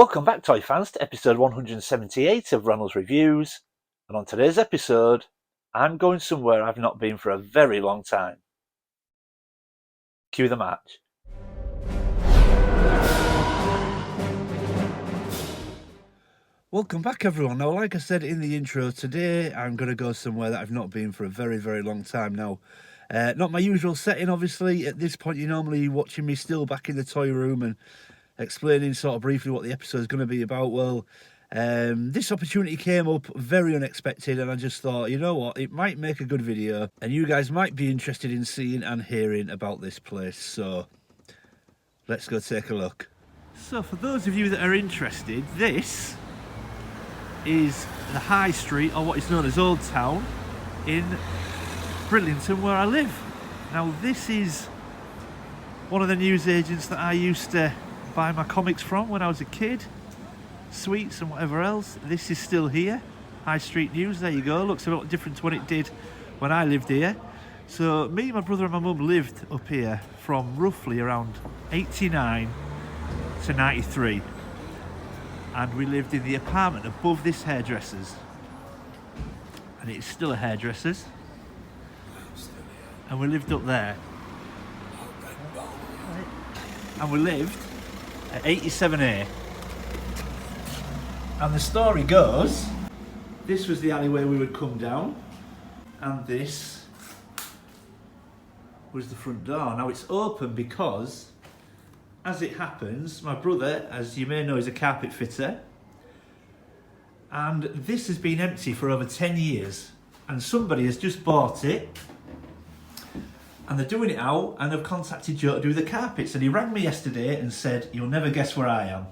Welcome back, toy fans, to episode 178 of Ronald's Reviews. And on today's episode, I'm going somewhere I've not been for a very long time. Cue the match. Welcome back, everyone. Now, like I said in the intro, today I'm going to go somewhere that I've not been for a very, very long time now. Not my usual setting, obviously. At this point, you're normally watching me still back in the toy room and explaining sort of briefly what the episode is going to be about. Well, this opportunity came up very unexpected, and I just thought, you know what, it might make a good video, and you guys might be interested in seeing and hearing about this place. So, let's go take a look. So, for those of you that are interested, this is the High Street, or what is known as Old Town, in Bridlington, where I live. Now, this is one of the newsagents that I used to buy my comics from when I was a kid, sweets and whatever else. This is still here, High Street News. There you go. Looks a lot different to what it did when I lived here. So me, my brother and my mum lived up here from roughly around 89 to 93. And we lived in the apartment above this hairdresser's, and it's still a hairdresser's, and we lived up there, and we lived at 87A, and the story goes, this was the alleyway we would come down, and this was the front door. Now it's open because, as it happens, my brother, as you may know, is a carpet fitter, and this has been empty for over 10 years, and somebody has just bought it, and they're doing it out, and they've contacted Joe to do the carpets, and he rang me yesterday and said, "You'll never guess where I am."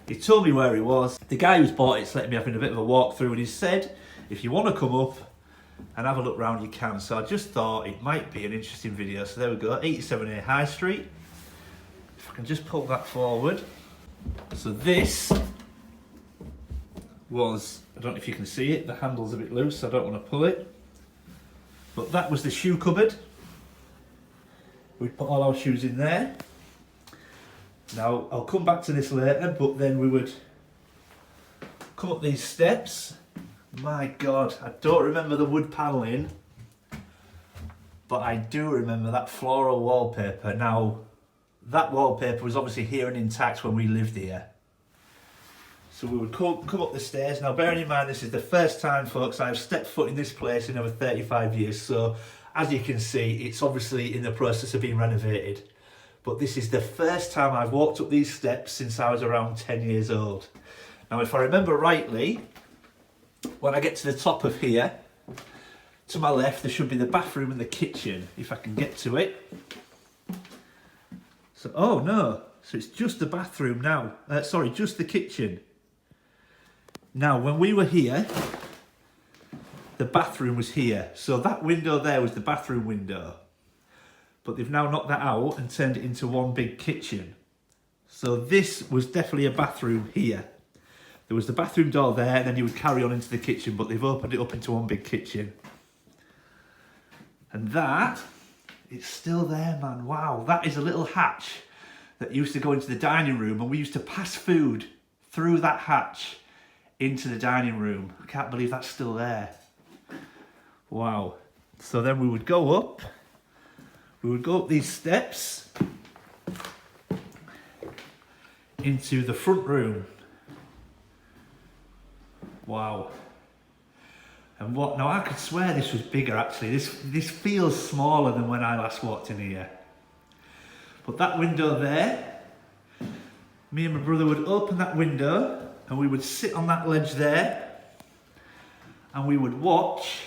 He told me where he was. The guy who's bought it's letting me having a bit of a walk through, and he said, if you want to come up and have a look round, you can. So I just thought it might be an interesting video. So there we go, 87A High Street. If I can just pull that forward. So this was, I don't know if you can see it, the handle's a bit loose, so I don't want to pull it. But that was the shoe cupboard. We'd put all our shoes in there. Now, I'll come back to this later, but then we would come up these steps. My God, I don't remember the wood panelling, but I do remember that floral wallpaper. Now, that wallpaper was obviously here and intact when we lived here. So we would come up the stairs. Now, bearing in mind, this is the first time, folks, I've stepped foot in this place in over 35 years. So, as you can see, it's obviously in the process of being renovated. But this is the first time I've walked up these steps since I was around 10 years old. Now, if I remember rightly, when I get to the top of here, to my left, there should be the bathroom and the kitchen, if I can get to it. So, oh no, so it's just the bathroom now. Sorry, just the kitchen. Now, when we were here, the bathroom was here. So that window there was the bathroom window. But they've now knocked that out and turned it into one big kitchen. So this was definitely a bathroom here. There was the bathroom door there, and then you would carry on into the kitchen, but they've opened it up into one big kitchen. And that, it's still there, man. Wow, that is a little hatch that used to go into the dining room, and we used to pass food through that hatch into the dining room. I can't believe that's still there. Wow. So then we would go up these steps into the front room. Wow. And what, now I could swear this was bigger actually. This feels smaller than when I last walked in here. But that window there, me and my brother would open that window and we would sit on that ledge there and we would watch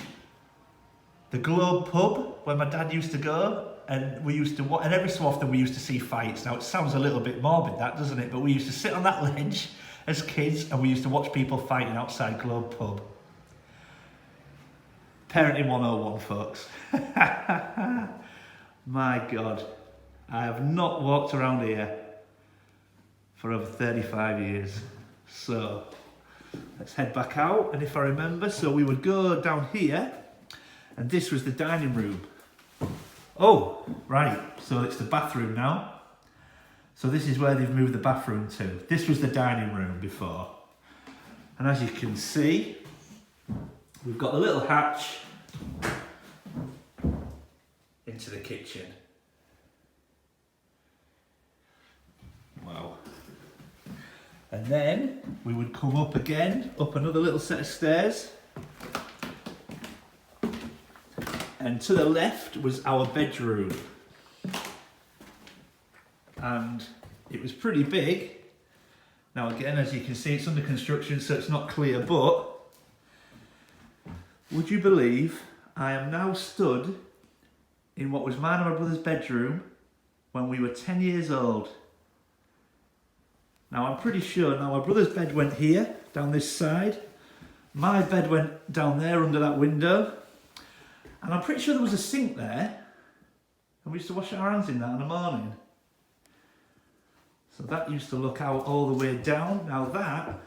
the Globe pub where my dad used to go, and we used to watch, and every so often we used to see fights. Now it sounds a little bit morbid, that, doesn't it? But we used to sit on that ledge as kids and we used to watch people fighting outside Globe pub. Parenting 101, folks. My God, I have not walked around here for over 35 years. So let's head back out, and if I remember, so we would go down here, and this was the dining room. Oh, right, so it's the bathroom now. So this is where they've moved the bathroom to. This was the dining room before. And as you can see, we've got a little hatch into the kitchen. Wow. And then we would come up again, up another little set of stairs. And to the left was our bedroom. And it was pretty big. Now again, as you can see, it's under construction, so it's not clear, but would you believe I am now stood in what was mine and my brother's bedroom when we were 10 years old. Now I'm pretty sure, now my brother's bed went here, down this side. My bed went down there under that window. And I'm pretty sure there was a sink there. And we used to wash our hands in that in the morning. So that used to look out all the way down. Now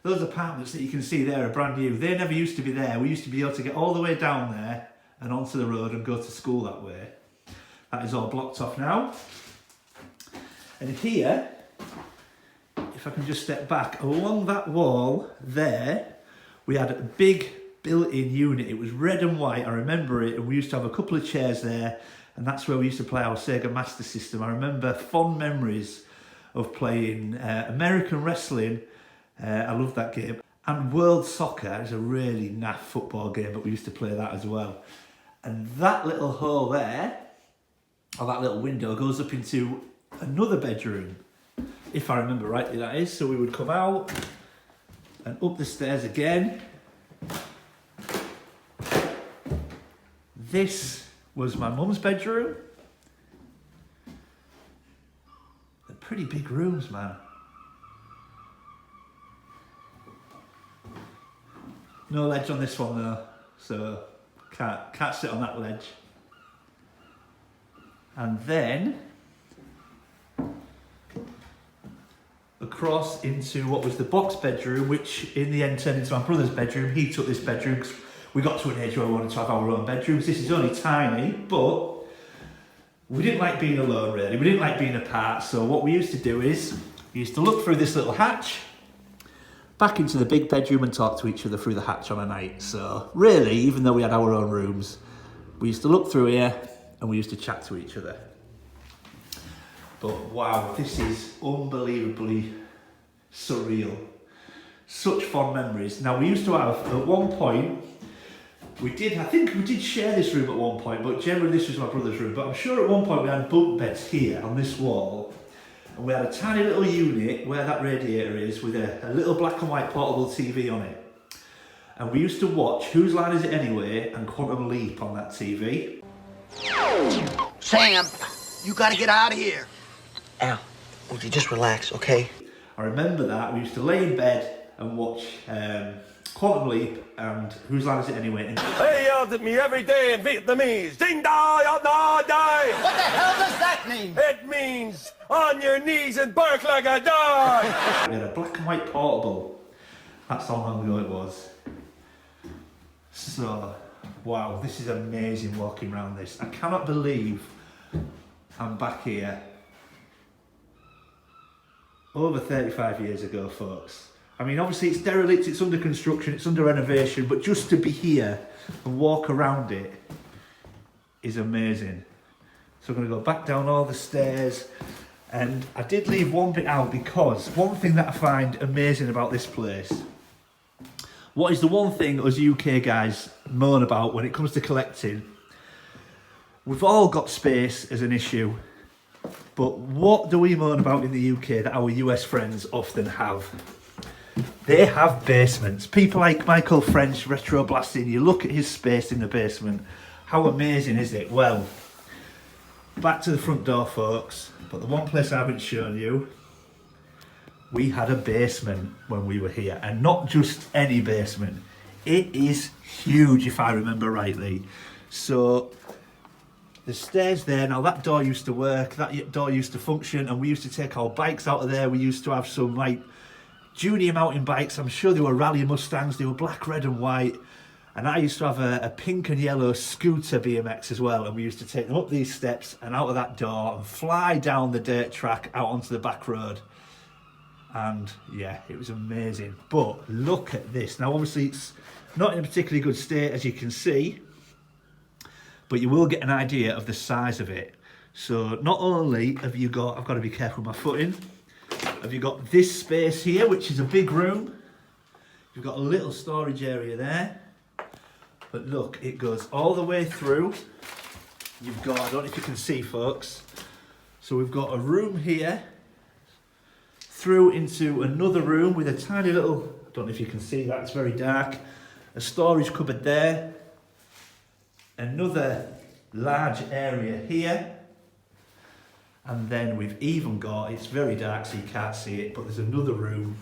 those apartments that you can see there are brand new. They never used to be there. We used to be able to get all the way down there and onto the road and go to school that way. That is all blocked off now. And here, if I can just step back, along that wall there, we had a big built-in unit. It was red and white, I remember it, and we used to have a couple of chairs there, and that's where we used to play our Sega Master System. I remember fond memories of playing American wrestling. I love that game. And World Soccer is a really naff football game, but we used to play that as well. And that little hole there, or that little window, goes up into another bedroom, if I remember rightly that is. So we would come out and up the stairs again. This was my mum's bedroom. They're pretty big rooms, man. No ledge on this one though, so can't sit on that ledge. And then across into what was the box bedroom, which in the end turned into my brother's bedroom. He took this bedroom because we got to an age where we wanted to have our own bedrooms. This is only tiny, but we didn't like being alone really. We didn't like being apart, so what we used to do is we used to look through this little hatch back into the big bedroom and talk to each other through the hatch on a night. So really, even though we had our own rooms, we used to look through here and we used to chat to each other. But wow, this is unbelievably surreal. Such fond memories. Now we used to have, at one point, I think we did share this room at one point, but generally this was my brother's room. But I'm sure at one point we had bunk beds here on this wall. And we had a tiny little unit where that radiator is with a little black and white portable TV on it. And we used to watch Whose Line Is It Anyway and Quantum Leap on that TV. Sam, you gotta get out of here. Al, would you just relax, okay? I remember that. We used to lay in bed and watch Quantum Leap and Whose Line Is It Anyway? And They yelled at me every day in Vietnamese. Ding da ya da die. What the hell does that mean? It means on your knees and bark like a dog. we had a black and white portable. That's how long ago it was. So, wow, this is amazing walking around this. I cannot believe I'm back here over 35 years ago, folks. I mean, obviously it's derelict, it's under construction, it's under renovation, but just to be here and walk around it is amazing. So I'm going to go back down all the stairs, and I did leave one bit out because one thing that I find amazing about this place, what is the one thing us UK guys moan about when it comes to collecting? We've all got space as an issue, but what do we moan about in the UK that our US friends often have? They have basements. People like Michael French, Retro Blasting, you look at his space in the basement. How amazing is it? Well, back to the front door, folks. But the one place I haven't shown you, we had a basement when we were here. And not just any basement. It is huge, if I remember rightly. So the stairs there, now that door used to work, that door used to function, and we used to take our bikes out of there. We used to have some like junior mountain bikes. I'm sure they were rally Mustangs. They were black, red and white. And I used to have a pink and yellow scooter BMX as well, and we used to take them up these steps and out of that door and fly down the dirt track out onto the back road. And yeah, it was amazing. But look at this. Now obviously it's not in a particularly good state, as you can see, but you will get an idea of the size of it. So not only have you got, I've got to be careful with my footing, have you got this space here, which is a big room. You've got a little storage area there. But look, it goes all the way through. You've got, I don't know if you can see, folks. So we've got a room here, through into another room with a tiny little, I don't know if you can see that, it's very dark. A storage cupboard there. Another large area here. And then we've even got, it's very dark so you can't see it, but there's another room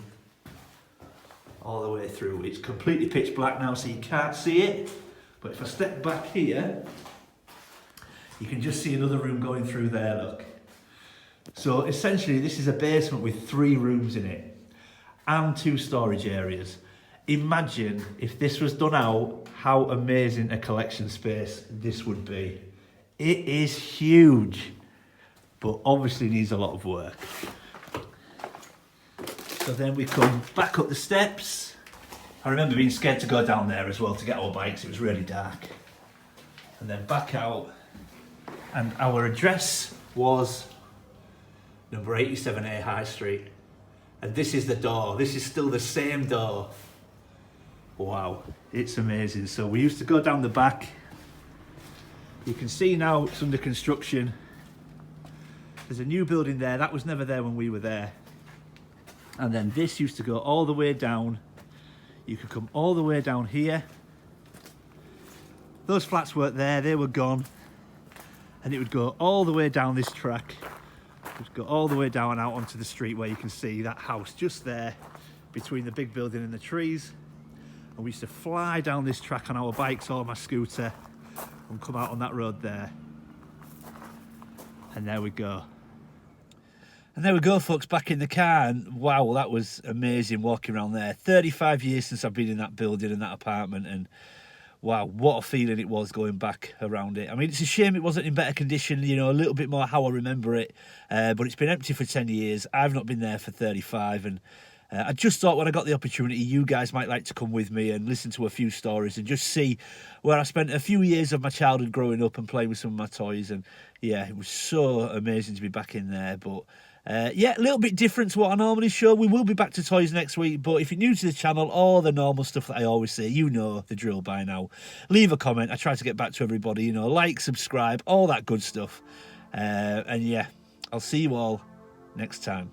all the way through. It's completely pitch black now so you can't see it, but if I step back here you can just see another room going through there, look. So essentially this is a basement with 3 rooms in it and 2 storage areas. Imagine if this was done out, how amazing a collection space this would be. It is huge, but obviously needs a lot of work. So then we come back up the steps. I remember being scared to go down there as well to get our bikes, it was really dark. And then back out, and our address was number 87A High Street. And this is the door, this is still the same door. Wow, it's amazing. So we used to go down the back. You can see now it's under construction. There's a new building there, that was never there when we were there. And then this used to go all the way down. You could come all the way down here. Those flats weren't there, they were gone. And it would go all the way down this track. It would go all the way down and out onto the street where you can see that house just there between the big building and the trees. And we used to fly down this track on our bikes or my scooter and come out on that road there. And there we go. And there we go, folks, back in the car, and wow, that was amazing walking around there. 35 years since I've been in that building and that apartment, and wow, what a feeling it was going back around it. I mean, it's a shame it wasn't in better condition, you know, a little bit more how I remember it, but it's been empty for 10 years. I've not been there for 35, and I just thought when I got the opportunity, you guys might like to come with me and listen to a few stories and just see where I spent a few years of my childhood growing up and playing with some of my toys. And yeah, it was so amazing to be back in there. But yeah, a little bit different to what I normally show. We will be back to toys next week, but if you're new to the channel, all the normal stuff that I always say, you know the drill by now. Leave a comment. I try to get back to everybody, you know, like, subscribe, all that good stuff. And yeah, I'll see you all next time.